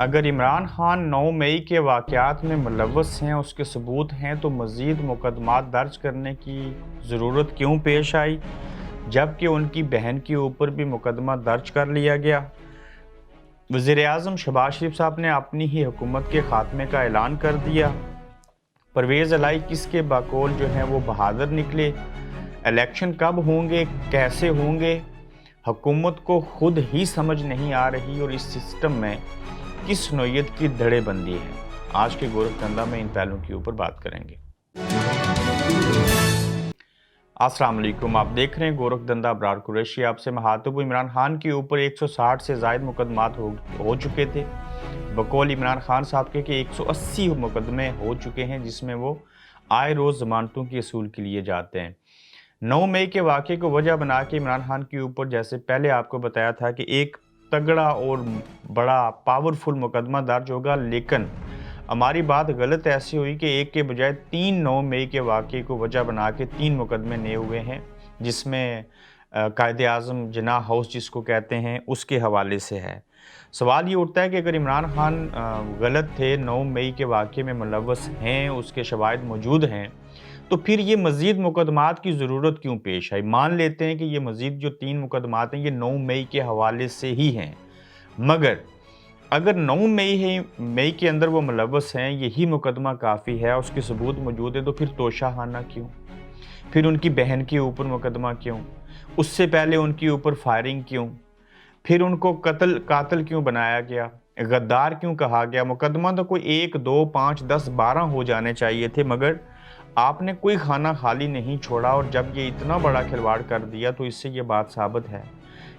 अगर इमरान खान 9 मई के वाक़यात में मुलव्वस हैं, उसके सबूत हैं, तो मज़ीद मुकदमात दर्ज करने की ज़रूरत क्यों पेश आई, जबकि उनकी बहन के ऊपर भी मुकदमा दर्ज कर लिया गया। वज़ीर-ए-आज़म शहबाज शरीफ साहब ने अपनी ही हुकूमत के ख़ात्मे का ऐलान कर दिया। परवेज़ इलाही किसके बकौल जो हैं वो बहादुर निकले। इलेक्शन कब होंगे, कैसे होंगे, हुकूमत को खुद ही समझ नहीं आ रही और इस सिस्टम में किस नौइयत की धड़ेबंदी है। आज के गोरखधंधा में इन पहलुओं के ऊपर बात करेंगे। अस्सलाम वालेकुम, आप देख रहे हैं गोरखधंधा अबरार कुरैशी। आपसे महातब इमरान खान के ऊपर 160 से ज़ायद मुकदमात हो चुके थे। बकौल इमरान खान साहब के 180 मुकदमे हो चुके हैं, जिसमें वो आए रोज़ ज़मानतों की असूल के लिए जाते हैं। 9 मई के वाक़े को वजह बना के इमरान खान के ऊपर, जैसे पहले आपको बताया था कि एक तगड़ा और बड़ा पावरफुल मुकदमा दर्ज होगा, लेकिन हमारी बात गलत ऐसी हुई कि एक के बजाय 3 9 मई के वाक़े को वजह बना के 3 मुकदमे नए हुए हैं, जिसमें कायदे-आज़म जिन्ना हाउस जिसको कहते हैं उसके हवाले से है। सवाल ये उठता है कि अगर इमरान खान गलत थे, 9 मई के वाक़े में मुलव्वस हैं, उसके शवाहिद मौजूद हैं, तो फिर ये मज़ीद मुकदमात की ज़रूरत क्यों पेश आई? मान लेते हैं कि ये मज़ीद जो 3 मुकदमात हैं ये 9 मई के हवाले से ही हैं, मगर अगर 9 मई के अंदर वो मुलव्वस हैं, यही मुकदमा काफ़ी है, उसके सबूत मौजूद है, तो फिर तोशाखाना क्यों? फिर उनकी बहन के ऊपर मुकदमा क्यों? उससे पहले उनके ऊपर फायरिंग क्यों? फिर उनको कातिल क्यों बनाया गया? गद्दार क्यों कहा गया? मुकदमा तो कोई 1, 2, 5, 10, 12 हो जाने चाहिए थे, मगर आपने कोई खाना खाली नहीं छोड़ा। और जब ये इतना बड़ा खिलवाड़ कर दिया, तो इससे ये बात साबित है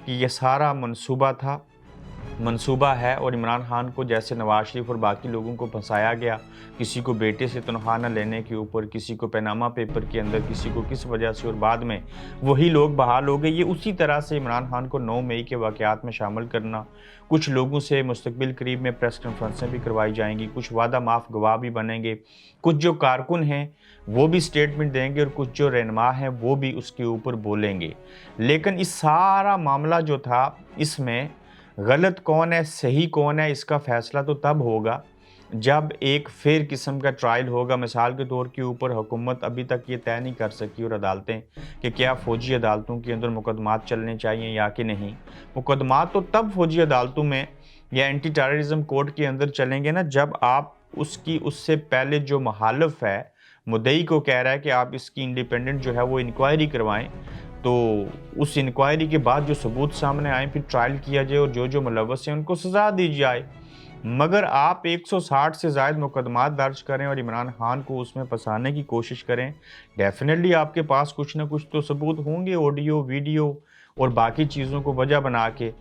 कि ये सारा मंसूबा है और इमरान खान को, जैसे नवाज शरीफ और बाकी लोगों को फंसाया गया, किसी को बेटे से तनख्वाह न लेने के ऊपर, किसी को पैनामा पेपर के अंदर, किसी को किस वजह से, और बाद में वही लोग बहाल हो गए। ये उसी तरह से इमरान खान को 9 मई के वाक़यात में शामिल करना, कुछ लोगों से मुस्तकबिल करीब में प्रेस कॉन्फ्रेंसें भी करवाई जाएंगी, कुछ वादा माफ़ गवाह भी बनेंगे, कुछ जो कारकुन हैं वो भी स्टेटमेंट देंगे और कुछ जो रहनुमा हैं वो भी उसके ऊपर बोलेंगे। लेकिन इस सारा मामला जो था, इसमें गलत कौन है, सही कौन है, इसका फ़ैसला तो तब होगा जब एक फेयर किस्म का ट्रायल होगा। मिसाल के तौर के ऊपर हुकूमत अभी तक ये तय नहीं कर सकी, और अदालतें, कि क्या फ़ौजी अदालतों के अंदर मुकदमात चलने चाहिए या कि नहीं। मुकदमात तो तब फ़ौजी अदालतों में या एंटी टेररिज्म कोर्ट के अंदर चलेंगे ना, जब आप उससे पहले जो मुखालिफ है, मुद्दई को कह रहा है कि आप इसकी इंडिपेंडेंट जो है वो इंक्वायरी करवाएं, तो उस इंक्वायरी के बाद जो सबूत सामने आए फिर ट्रायल किया जाए और जो मुलव्वस हैं उनको सज़ा दी जाए। मगर आप 160 से ज़ायद मुकदमात दर्ज करें और इमरान खान को उसमें फंसाने की कोशिश करें, डेफिनेटली आपके पास कुछ ना कुछ तो सबूत होंगे, ऑडियो, वीडियो और बाकी चीज़ों को वजह बना के।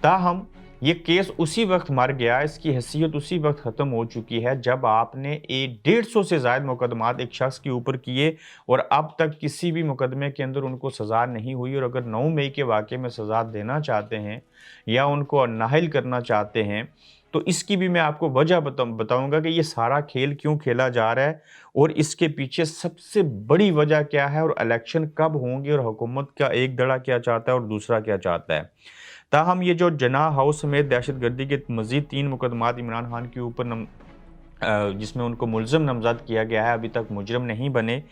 ताहम ये केस उसी वक्त मर गया, इसकी हैसियत उसी वक्त ख़त्म हो चुकी है जब आपने 150 से ज़ायद मुकदमात एक शख्स के ऊपर किए और अब तक किसी भी मुकदमे के अंदर उनको सज़ा नहीं हुई। और अगर 9 मई के वाक़े में सज़ा देना चाहते हैं या उनको नाअहल करना चाहते हैं, तो इसकी भी मैं आपको वजह बताऊंगा कि ये सारा खेल क्यों खेला जा रहा है और इसके पीछे सबसे बड़ी वजह क्या है, और इलेक्शन कब होंगे, और हुकूमत का एक धड़ा क्या चाहता है और दूसरा क्या चाहता है। ताहम ये जो जिन्ना हाउस समेत दहशतगर्दी के मज़ीद 3 मुकदमात इमरान खान के ऊपर जिसमें उनको मुल्ज़िम नामज़द किया गया है, अभी तक मुजरिम नहीं बने,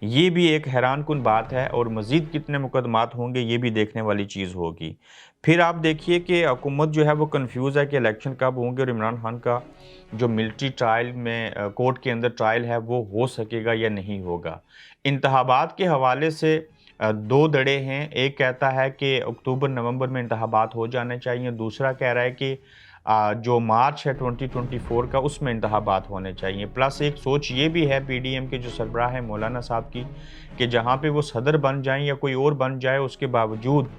ये भी एक हैरानकुन बात है। और मज़ीद कितने मुकदमात होंगे ये भी देखने वाली चीज़ होगी। फिर आप देखिए कि हुकूमत जो है वो कन्फ्यूज़ है कि इलेक्शन कब होंगे और इमरान खान का जो मिलिट्री ट्रायल में कोर्ट के अंदर ट्रायल है वो हो सकेगा या नहीं होगा। इंतखाबात के हवाले से 2 धड़े हैं। एक कहता है कि अक्टूबर नवंबर में इंतखाबात हो जाने चाहिए, दूसरा कह रहा है कि जो मार्च है 2024 का उसमें इंतखाबात होने चाहिए। प्लस एक सोच ये भी है पीडीएम के जो सरबराह है मौलाना साहब की, कि जहाँ पे वो सदर बन जाएं या कोई और बन जाए, उसके बावजूद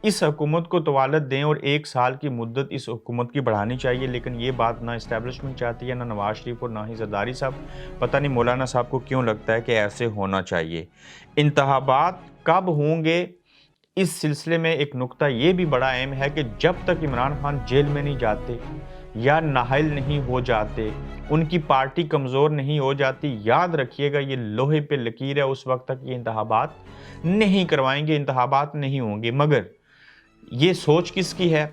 इस हुकूमत को तवालत दें और 1 साल की मुद्दत इस हुकूमत की बढ़ानी चाहिए। लेकिन ये बात ना इस्टेब्लिशमेंट चाहती है, ना नवाज शरीफ और ना ही जरदारी साहब। पता नहीं मौलाना साहब को क्यों लगता है कि ऐसे होना चाहिए। इंतखाबात कब होंगे, इस सिलसिले में एक नुक्ता ये भी बड़ा अहम है कि जब तक इमरान खान जेल में नहीं जाते या नाहल नहीं हो जाते, उनकी पार्टी कमज़ोर नहीं हो जाती, याद रखिएगा ये लोहे पे लकीर है, उस वक्त तक ये इंतखाबात नहीं करवाएंगे, इंतखाबात नहीं होंगे। मगर ये सोच किसकी है?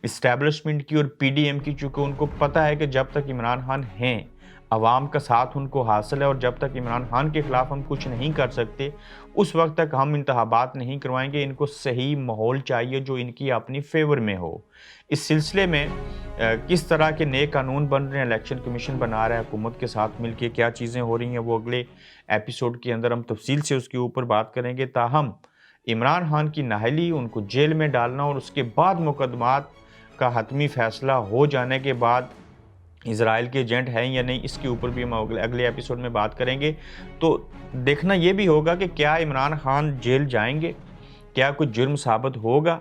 इस्टेब्लिशमेंट की और पीडीएम की, चूँकि उनको पता है कि जब तक इमरान खान हैं, अवाम का साथ उनको हासिल है और जब तक इमरान खान के खिलाफ हम कुछ नहीं कर सकते, उस वक़्त तक हम इंतखाबात नहीं करवाएँगे। इनको सही माहौल चाहिए जो इनकी अपनी फ़ेवर में हो। इस सिलसिले में किस तरह के नए कानून बन रहे हैं, इलेक्शन कमीशन बना रहा है हुकूमत के साथ मिलके, क्या चीज़ें हो रही हैं, वो अगले एपिसोड के अंदर हम तफ़सील से उसके ऊपर बात करेंगे। ताहम इमरान खान की नाअहली, उनको जेल में डालना और उसके बाद मुकदमात का हतमी फ़ैसला हो जाने के बाद इज़राइल के एजेंट हैं या नहीं, इसके ऊपर भी हम अगले एपिसोड में बात करेंगे। तो देखना ये भी होगा कि क्या इमरान खान जेल जाएँगे? क्या कुछ जुर्म साबित होगा?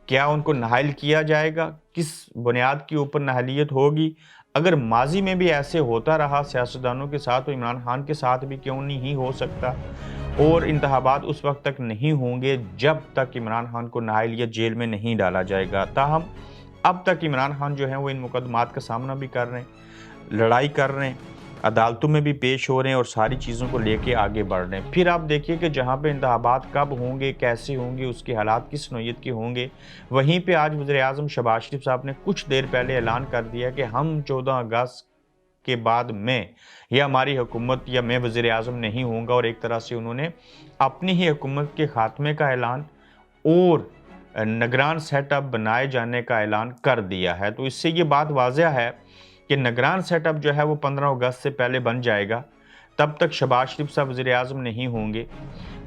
क्या उनको नाअहल किया जाएगा? किस बुनियाद के ऊपर नाअहलियत होगी? अगर माज़ी में भी ऐसे होता रहा सियासतदानों के साथ, तो इमरान खान के साथ भी क्यों नहीं हो सकता? और इंतखाबात उस वक़्त तक नहीं होंगे जब तक इमरान खान को नाअहल या जेल में नहीं डाला जाएगा। ताहम अब तक इमरान खान जो हैं वो इन मुकदमात का सामना भी कर रहे हैं, लड़ाई कर रहे हैं, अदालतों में भी पेश हो रहे हैं और सारी चीज़ों को लेके आगे बढ़ रहे हैं। फिर आप देखिए कि जहाँ पे इंतखाबात कब होंगे, कैसे होंगे, उसके हालात किस नौइयत के होंगे। वहीं पे आज वज़ीर-ए-आज़म शहबाज शरीफ साहब ने कुछ देर पहले ऐलान कर दिया कि हम 14 अगस्त के बाद मैं या हमारी हुकूमत या मैं वज़ीर-ए-आज़म नहीं होऊँगा, और एक तरह से उन्होंने अपनी ही हुकूमत के खात्मे का ऐलान और निगरान सेटअप बनाए जाने का ऐलान कर दिया है। तो इससे ये बात वाज़ह है कि निगरान सेटअप जो है वो 15 अगस्त से पहले बन जाएगा। तब तक शहबाज शरीफ साहब वज़ीर-ए-आज़म नहीं होंगे।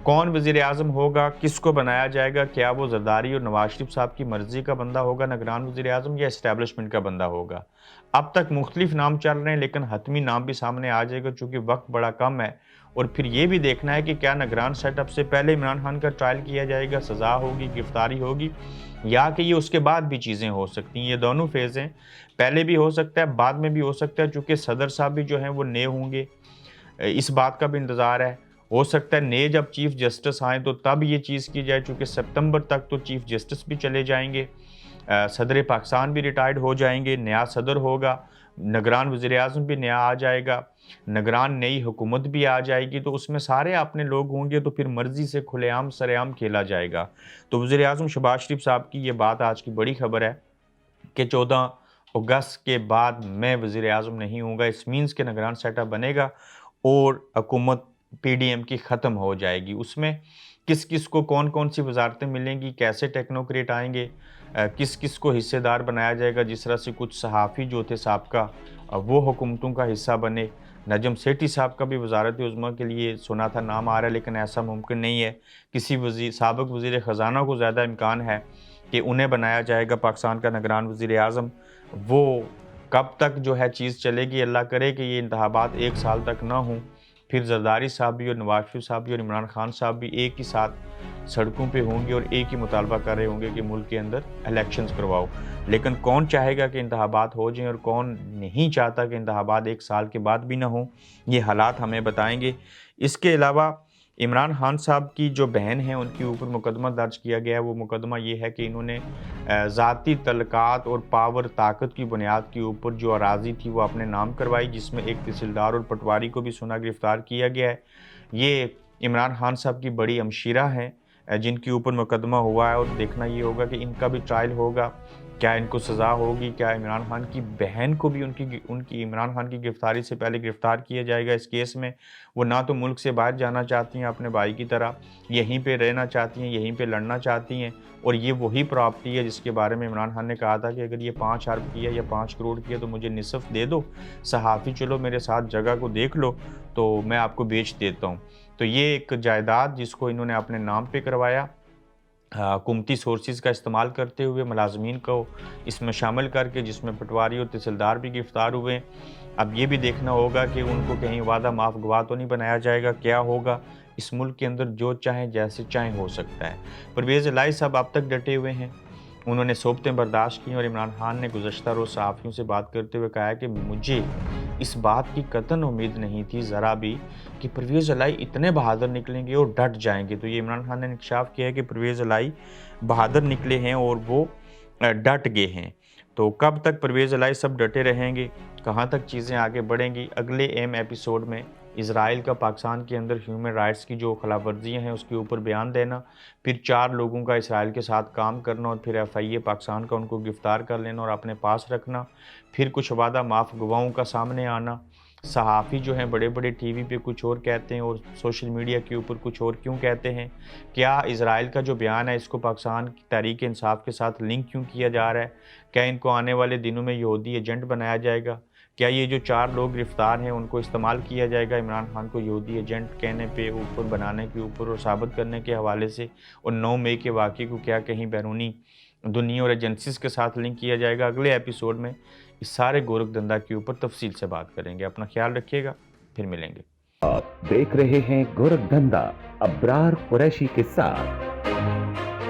कौन वज़ीर-ए-आज़म होगा, किसको बनाया जाएगा, क्या वो ज़रदारी और नवाज़ शरीफ साहब की मर्ज़ी का बंदा होगा निगरान वज़ीर-ए-आज़म, या इस्टेब्लिशमेंट का बंदा होगा? अब तक मुख्तलिफ नाम चल रहे हैं, लेकिन हतमी नाम भी सामने आ जाएगा चूँकि वक़्त बड़ा कम है। और फिर ये भी देखना है कि क्या निगरान सेटअप से पहले इमरान खान का ट्रायल किया जाएगा, सज़ा होगी, गिरफ़्तारी होगी, या कि ये उसके बाद भी चीज़ें हो सकती हैं। ये दोनों फ़ेज़ हैं, पहले भी हो सकता है, बाद में भी हो सकता है, चूँकि सदर साहब भी जो हैं वो नए होंगे। इस बात का भी इंतज़ार है। हो सकता है नए जब चीफ़ जस्टिस आएँ तो तब ये चीज़ की जाए, चूँकि सितंबर तक तो चीफ़ जस्टिस भी चले जाएँगे। सदर पाकिस्तान भी रिटायर्ड हो जाएँगे, नया सदर होगा, निगरान वज़ीर-ए-आज़म भी नया आ जाएगा, निगरान नई हुकूमत भी आ जाएगी, तो उसमें सारे अपने लोग होंगे, तो फिर मर्ज़ी से खुलेआम सरेआम खेला जाएगा। तो वज़ीर-ए-आज़म शहबाज शरीफ साहब की ये बात आज की बड़ी खबर है कि 14 अगस्त के बाद मैं वज़ीर-ए-आज़म नहीं होऊँगा। इस मीन्स के निगरान सेटअप बनेगा और हुकूमत पीडीएम की ख़त्म हो जाएगी। उसमें किस-किस को कौन-कौन सी वज़ारतें मिलेंगी, कैसे टेक्नोक्रेट आएँगे, किस-किस को हिस्सेदार बनाया जाएगा, जिस तरह से कुछ सहाफ़ी जो थे साबका वो हुकूमतों का हिस्सा बने। नजम सेठी साहब का भी वज़ारत-ए-उज़्मा के लिए सुना था नाम आ रहा है, लेकिन ऐसा मुमकिन नहीं है। किसी साबिक़ वज़ीर ख़ज़ाना को ज़्यादा इम्कान है कि उन्हें बनाया जाएगा पाकिस्तान का निगरान वज़ीर-ए-आज़म। वो कब तक जो है चीज़ चलेगी, अल्लाह करे कि ये इंतखाबात 1 साल तक ना हों, फिर ज़रदारी साहब भी और नवाज़ शरीफ साहब भी और इमरान खान साहब भी एक ही साथ सड़कों पे होंगे और एक ही मुतालबा कर रहे होंगे कि मुल्क के अंदर इलेक्शंस करवाओ। लेकिन कौन चाहेगा कि इंतखाबात हो जाएँ और कौन नहीं चाहता कि इंतखाबात 1 साल के बाद भी ना हों, ये हालात हमें बताएँगे। इसके अलावा इमरान खान साहब की जो बहन है, उनके ऊपर मुकदमा दर्ज किया गया है। वो मुकदमा ये है कि इन्होंने ज़ाती तल्लुकात और पावर ताकत की बुनियाद के ऊपर जो अराज़ी थी वो अपने नाम करवाई, जिसमें एक तहसीलदार और पटवारी को भी सुना गिरफ़्तार किया गया है। ये इमरान खान साहब की बड़ी हमशीरा हैं जिनके ऊपर मुकदमा हुआ है, और देखना ये होगा कि इनका भी ट्रायल होगा, क्या इनको सज़ा होगी, क्या इमरान खान की बहन को भी उनकी इमरान खान की गिरफ़्तारी से पहले गिरफ़्तार किया जाएगा इस केस में। वो ना तो मुल्क से बाहर जाना चाहती हैं अपने भाई की तरह, यहीं पे रहना चाहती हैं, यहीं पे लड़ना चाहती हैं, और ये वही प्रॉपर्टी है जिसके बारे में इमरान खान ने कहा था कि अगर ये 5 अरब की है या 5 करोड़ की है तो मुझे निसफ़ दे दो, सहाफ़ी चलो मेरे साथ जगह को देख लो तो मैं आपको बेच देता हूँ। तो ये एक जायदाद जिसको इन्होंने अपने नाम पे करवाया, हुकूमती सोर्सेज़ का इस्तेमाल करते हुए मुलाज़मीन को इसमें शामिल करके, जिसमें पटवारी और तहसीलदार भी गिरफ़्तार हुए। अब ये भी देखना होगा कि उनको कहीं वादा माफ़ गवाह तो नहीं बनाया जाएगा, क्या होगा? इस मुल्क के अंदर जो चाहें जैसे चाहें हो सकता है। परवेज़ इलाही साहब अब तक डटे हुए हैं, उन्होंने सोबतें बर्दाश्त की, और इमरान खान ने गुज़श्ता रोज़ सहाफ़ियों से बात करते हुए कहा है कि मुझे इस बात की कतई उम्मीद नहीं थी ज़रा भी कि परवेज़ इलाही इतने बहादुर निकलेंगे और डट जाएँगे। तो ये इमरान खान ने इंकशाफ़ किया है कि परवेज़ इलाही बहादुर निकले हैं और वो डट गए हैं। तो कब तक परवेज़ इलाही सब डटे रहेंगे, कहाँ तक चीज़ें आगे बढ़ेंगी, अगले एपिसोड में इसराइल का पाकिस्तान के अंदर ह्यूमन राइट्स की जो खिलाफवर्जियाँ हैं उसके ऊपर बयान देना, फिर 4 लोगों का इसराइल के साथ काम करना और फिर एफआईए पाकिस्तान का उनको गिरफ्तार कर लेना और अपने पास रखना, फिर कुछ वादा माफ़ गवाहों का सामने आना, सहाफ़ी जो हैं बड़े-बड़े टीवी पे कुछ और कहते हैं और सोशल मीडिया के ऊपर कुछ और क्यों कहते हैं? क्या इज़राइल का जो बयान है इसको पाकिस्तान की तहरीक इंसाफ के साथ लिंक क्यों किया जा रहा है? क्या इनको आने वाले दिनों में यहूदी एजेंट बनाया जाएगा? क्या ये जो 4 लोग गिरफ्तार हैं उनको इस्तेमाल किया जाएगा इमरान खान को यहूदी एजेंट कहने पे ऊपर बनाने के ऊपर और साबित करने के हवाले से? और 9 मई के वाक़ये को क्या कहीं बैरूनी दुनिया और एजेंसीज़ के साथ लिंक किया जाएगा? अगले एपिसोड में इस सारे गोरखधंधा के ऊपर तफसील से बात करेंगे। अपना ख्याल रखिएगा, फिर मिलेंगे। आप देख रहे हैं गोरखधंधा अब्रार कुरैशी के साथ।